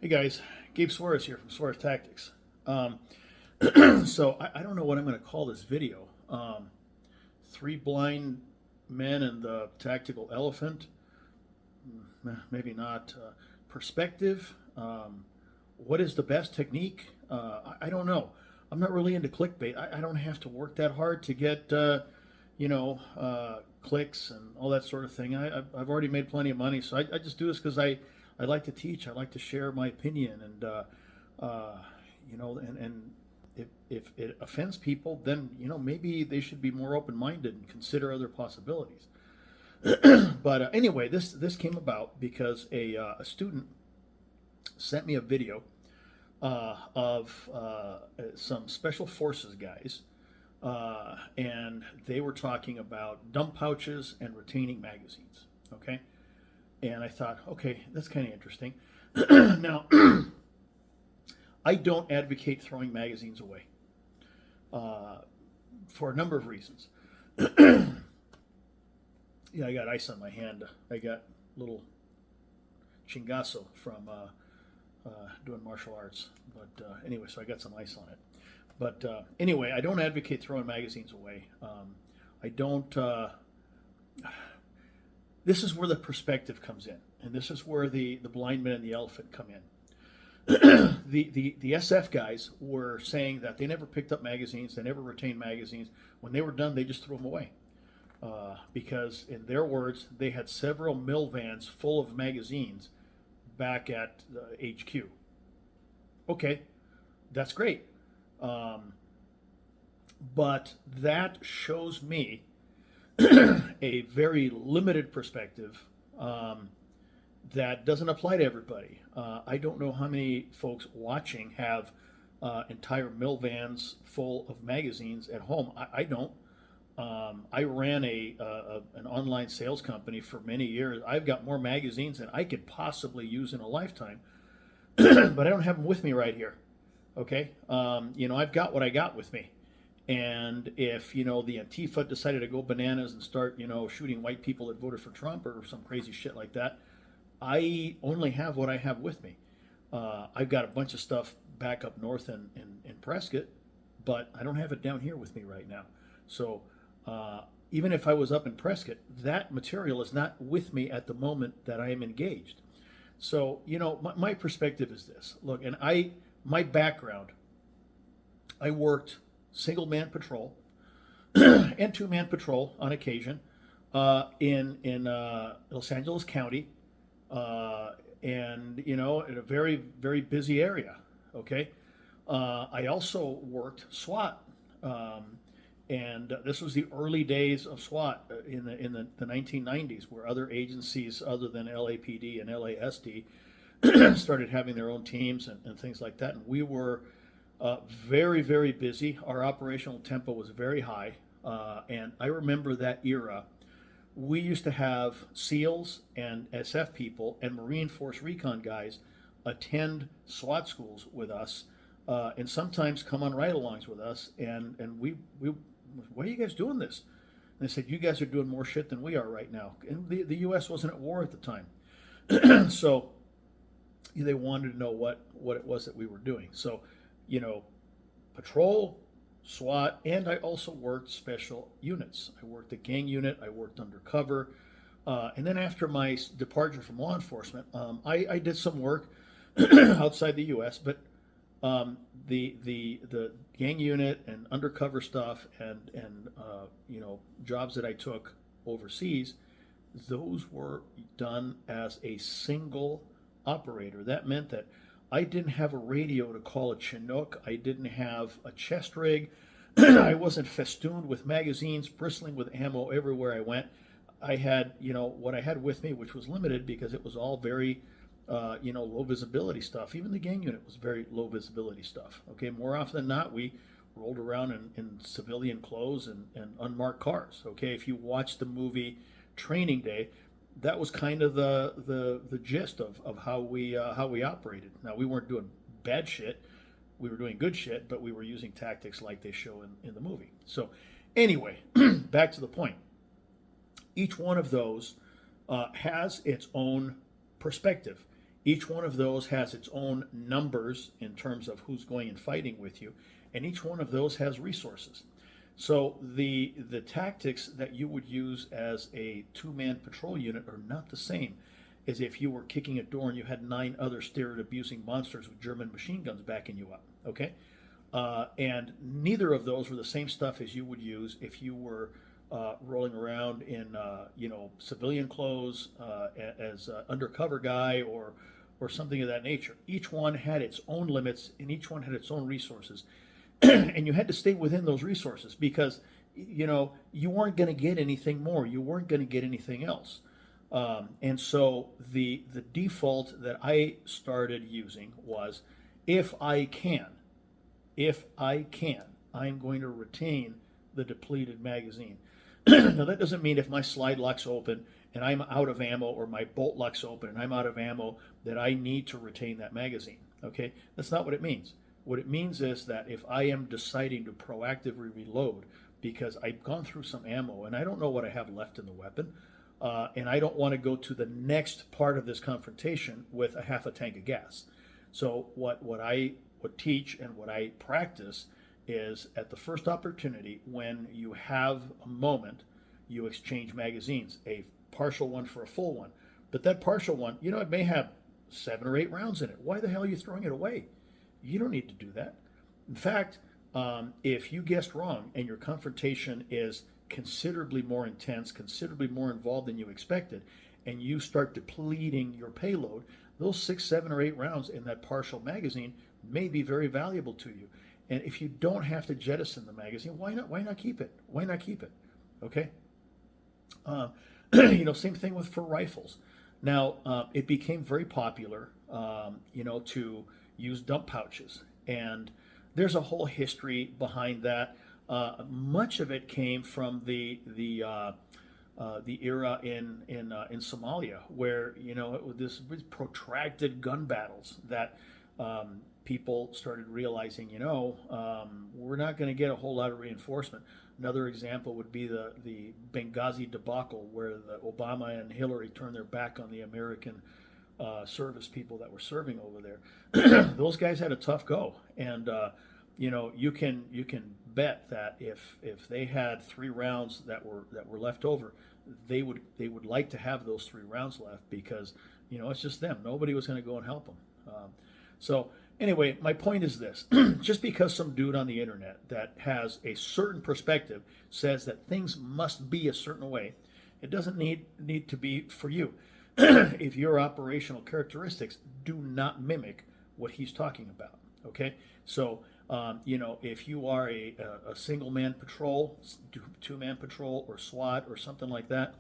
Hey guys, Gabe Suarez here from Suarez Tactics. Um, so I don't know what I'm going to call this video. Three blind men and the tactical elephant. Maybe not. Perspective. What is the best technique? I don't know. I'm not really into clickbait. I don't have to work that hard to get clicks and all that sort of thing. I've already made plenty of money, so I just do this because I like to teach. I like to share my opinion, and and if it offends people, then maybe they should be more open minded and consider other possibilities. But anyway, this came about because a student sent me a video of some special forces guys, and they were talking about dump pouches and retaining magazines. Okay, and I thought, okay, that's kind of interesting. Now, I don't advocate throwing magazines away for a number of reasons. Yeah, I got ice on my hand. I got little chingazo from doing martial arts. But anyway, so I got some ice on it. But anyway, I don't advocate throwing magazines away. I don't. This is where the perspective comes in, and this is where the blind man and the elephant come in. The SF guys were saying that they never picked up magazines, they never retained magazines. When they were done, they just threw them away. Because, in their words, they had several mill vans full of magazines back at HQ. Okay, that's great. Um, but that shows me a very limited perspective that doesn't apply to everybody. I don't know how many folks watching have entire mill vans full of magazines at home. I don't. I ran an online sales company for many years. I've got more magazines than I could possibly use in a lifetime, but I don't have them with me right here. Okay, I've got what I got with me, and if the Antifa decided to go bananas and start shooting white people that voted for Trump or some crazy shit like that, I only have what I have with me. I've got a bunch of stuff back up north in Prescott, but I don't have it down here with me right now. So even if I was up in Prescott, that material is not with me at the moment that I am engaged. So my perspective is this. Look, and my background, I worked single man patrol and two man patrol on occasion in Los Angeles County, and in a very very busy area. Okay, I also worked SWAT, and this was the early days of SWAT in the 1990s, where other agencies other than LAPD and LASD started having their own teams and things like that. And we were very very busy. Our operational tempo was very high, and I remember that era. We used to have SEALs and SF people and Marine Force Recon guys attend SWAT schools with us, and sometimes come on ride-alongs with us. And we why are you guys doing this? And they said, you guys are doing more shit than we are right now. And the U.S. wasn't at war at the time, so they wanted to know what it was that we were doing. So, patrol, SWAT, and I also worked special units. I worked a gang unit. I worked undercover, and then after my departure from law enforcement, I did some work outside the U.S. But the gang unit and undercover stuff and jobs that I took overseas, those were done as a single operator. That meant that I didn't have a radio to call a Chinook. I didn't have a chest rig. I wasn't festooned with magazines, bristling with ammo everywhere I went. I had, what I had with me, which was limited because it was all very, low visibility stuff. Even the gang unit was very low visibility stuff. Okay, more often than not, we rolled around in civilian clothes and unmarked cars. Okay, if you watch the movie Training Day, that was kind of the gist of how we operated. Now, we weren't doing bad shit. We were doing good shit, but we were using tactics like they show in the movie. So anyway, back to the point. Each one of those has its own perspective. Each one of those has its own numbers in terms of who's going and fighting with you, and each one of those has resources. So the tactics that you would use as a two-man patrol unit are not the same as if you were kicking a door and you had 9 other steroid-abusing monsters with German machine guns backing you up. Okay, and neither of those were the same stuff as you would use if you were rolling around in civilian clothes as an undercover guy or something of that nature. Each one had its own limits and each one had its own resources, and you had to stay within those resources because you weren't going to get anything more. You weren't going to get anything else. And so the default that I started using was, if I can, I'm going to retain the depleted magazine. Now that doesn't mean if my slide lock's open and I'm out of ammo, or my bolt lock's open and I'm out of ammo, that I need to retain that magazine. Okay, that's not what it means. What it means is that if I am deciding to proactively reload because I've gone through some ammo and I don't know what I have left in the weapon, and I don't want to go to the next part of this confrontation with a half a tank of gas. So what I would teach and what I practice is, at the first opportunity, when you have a moment, you exchange magazines, a partial one for a full one. But that partial one, it may have 7 or 8 rounds in it. Why the hell are you throwing it away? You don't need to do that. In fact, if you guessed wrong and your confrontation is considerably more intense, considerably more involved than you expected, and you start depleting your payload, those 6, 7, or 8 rounds in that partial magazine may be very valuable to you. And if you don't have to jettison the magazine, why not? Why not keep it? Why not keep it? Okay. Same thing for rifles. Now, it became very popular, to use dump pouches, and there's a whole history behind that. Much of it came from the era in Somalia, where this protracted gun battles that people started realizing, we're not going to get a whole lot of reinforcement. Another example would be the Benghazi debacle, where the Obama and Hillary turned their back on the American service people that were serving over there. Those guys had a tough go, and you can bet that if they had 3 rounds that were left over, they would like to have those 3 rounds left, because it's just them. Nobody was going to go and help them. So anyway, my point is this: just because some dude on the internet that has a certain perspective says that things must be a certain way, it doesn't need to be for you. If your operational characteristics do not mimic what he's talking about. Okay, so if you are a single man patrol, 2-man patrol, or SWAT or something like that,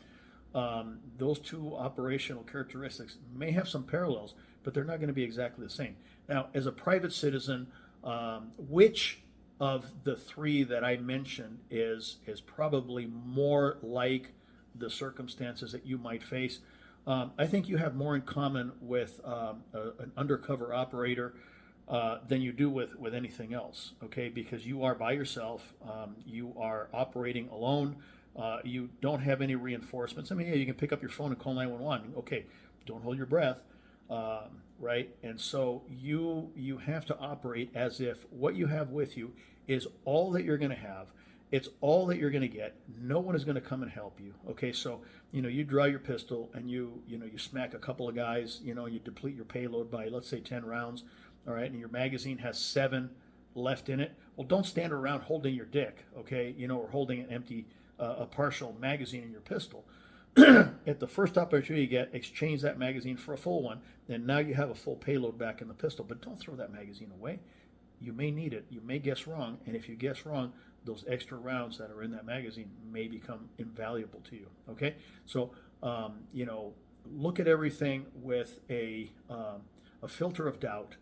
those 2 operational characteristics may have some parallels, but they're not going to be exactly the same. Now, as a private citizen, which of the 3 that I mentioned is probably more like the circumstances that you might face? I think you have more in common with an undercover operator than you do with anything else, okay? Because you are by yourself, you are operating alone, you don't have any reinforcements. I mean, yeah, you can pick up your phone and call 911. Okay, don't hold your breath, right? And so you have to operate as if what you have with you is all that you're going to have. It's all that you're going to get. No one is going to come and help you. Okay, so you draw your pistol and you smack a couple of guys. You deplete your payload by, let's say, 10 rounds. All right, and your magazine has 7 left in it. Well, don't stand around holding your dick, okay? Or holding an empty, a partial magazine in your pistol. At the first opportunity you get, exchange that magazine for a full one. Then now you have a full payload back in the pistol. But don't throw that magazine away. You may need it. You may guess wrong, and if you guess wrong, those extra rounds that are in that magazine may become invaluable to you. Okay, so look at everything with a filter of doubt.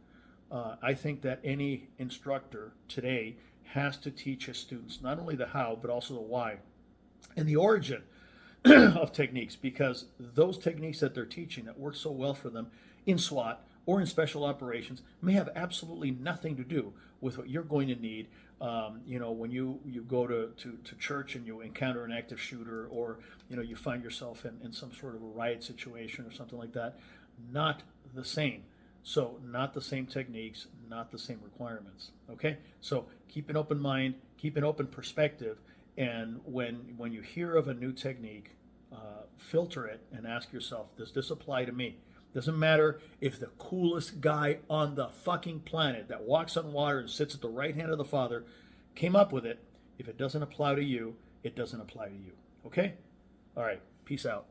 I think that any instructor today has to teach his students not only the how, but also the why and the origin of techniques, because those techniques that they're teaching that work so well for them in SWAT or in special operations may have absolutely nothing to do with what you're going to need when you go to church and you encounter an active shooter, or you find yourself in some sort of a riot situation or something like that. not the same. So, not the same techniques, not the same requirements. Okay? So, keep an open mind, keep an open perspective, and when you hear of a new technique, filter it and ask yourself, does this apply to me? Doesn't matter if the coolest guy on the fucking planet that walks on water and sits at the right hand of the Father came up with it. If it doesn't apply to you, it doesn't apply to you. Okay? All right. Peace out.